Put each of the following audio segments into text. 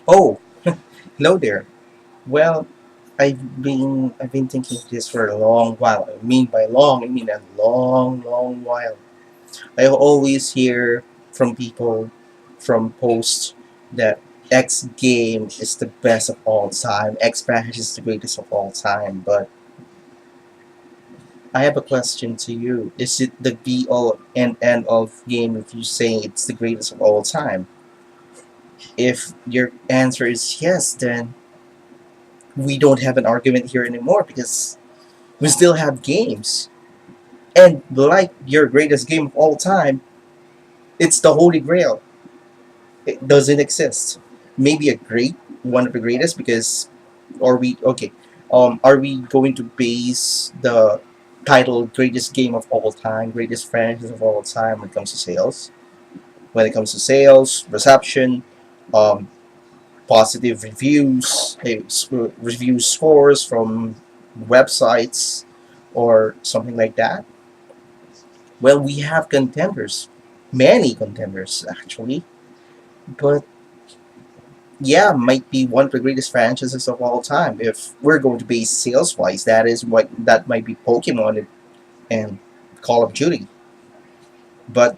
Oh, hello there. Well, I've been thinking this for a long while. I mean by long, I mean a long, long while. I always hear from people from posts that X game is the best of all time. X Bash is the greatest of all time. But I have a question to you. Is it the be all and end of game if you saying it's the greatest of all time? If your answer is yes, then we don't have an argument here anymore because we still have games. And like your greatest game of all time, it's the Holy Grail. It doesn't exist. Maybe a great one of the greatest because are we okay? Are we going to base the title greatest game of all time, greatest franchise of all time when it comes to sales? When it comes to sales, reception, um, positive reviews, review scores from websites or something like that. Well, we have contenders, many contenders actually, but yeah, might be one of the greatest franchises of all time. If we're going to base sales wise, that might be Pokemon and Call of Duty. But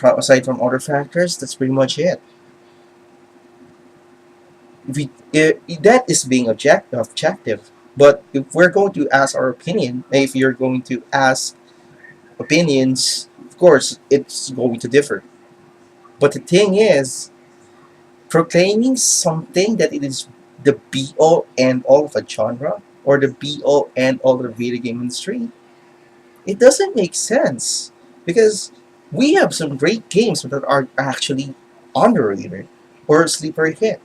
aside from other factors, that's pretty much it. That is being objective. But if we're going to ask our opinion, if you're going to ask opinions, of course, it's going to differ. But the thing is, proclaiming something that it is the be all and all of a genre or the be all and all of the video game industry, it doesn't make sense because we have some great games that are actually underrated or sleeper hit.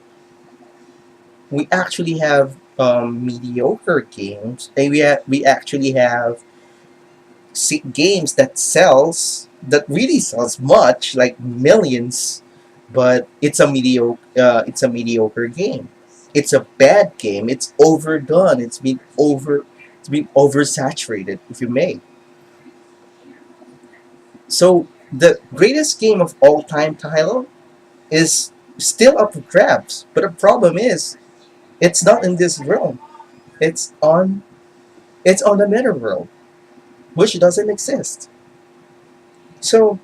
We actually have mediocre games, and we actually have games that really sells much, like millions, but it's a mediocre game. It's a bad game. It's overdone. It's been oversaturated, if you may. So the greatest game of all time title is still up for grabs. But the problem is it's not in this realm. It's on it's on another world, which doesn't exist. So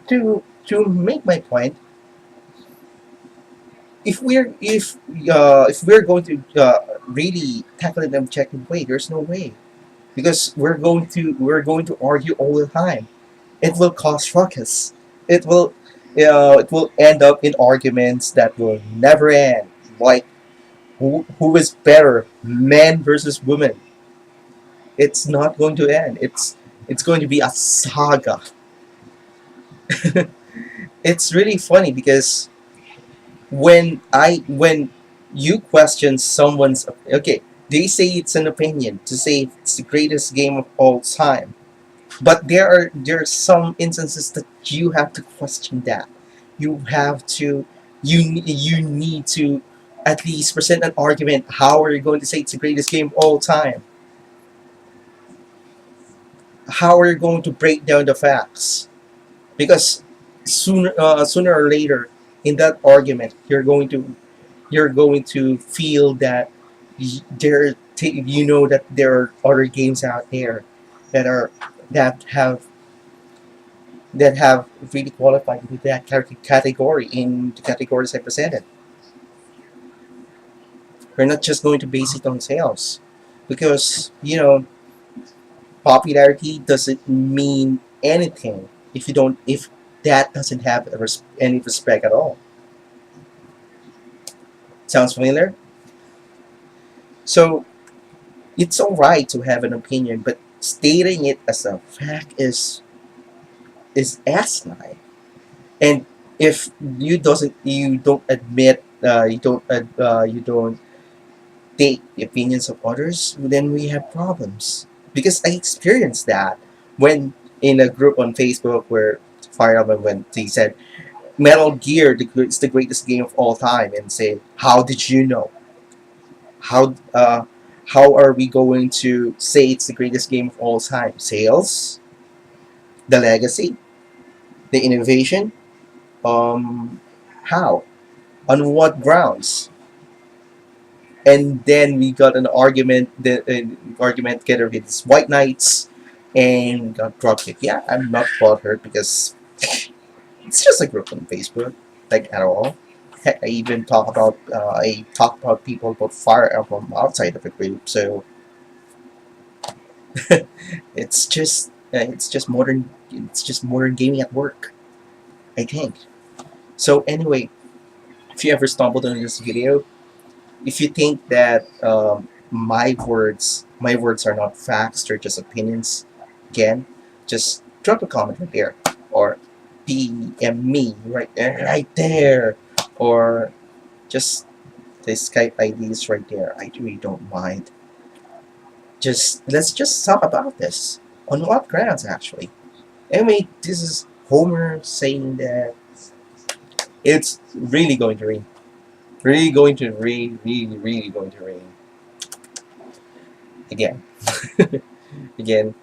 to make my point, if we're going to really tackle it in an objective way, there's no way because we're going to argue all the time. It will cause ruckus. It will end up in arguments that will never end. Like who is better, man versus woman? It's not going to end. It's going to be a saga. It's really funny because when you question someone's okay, they say it's an opinion to say it's the greatest game of all time, but there are some instances that you have to question that. You have to you need to at least present an argument. How are you going to say it's the greatest game of all time? How are you going to break down the facts? Because sooner or later in that argument you're going to feel that you know that there are other games out there that are that have that have really qualified into that category in the categories I presented. We're not just going to base it on sales because popularity doesn't mean anything if that doesn't have any respect at all. Sounds familiar? So it's all right to have an opinion, but stating it as a fact is asinine. And if you don't admit you don't take the opinions of others, then we have problems. Because I experienced that when in a group on Facebook where Fire Emblem when they said Metal Gear is the greatest game of all time, and say, how did you know? How how are we going to say it's the greatest game of all time? Sales, the legacy, the innovation. Um, how? On what grounds? And then we got an argument, argument together with these white knights, and got drop kicked. Yeah, I'm not bothered because it's just a group on Facebook, like at all. Heck, I even talk about people about Fire Emblem outside of the group. So it's just modern gaming at work, I think. So anyway, if you ever stumbled on this video, if you think that my words are not facts, they're just opinions, again, just drop a comment right there, or PM me right there, or just the Skype ID is right there. I really don't mind. Just let's just talk about this. On what grounds, actually? Anyway, this is Homer saying that it's really going to rain. Really going to rain. Really, really going to rain. Again. Again.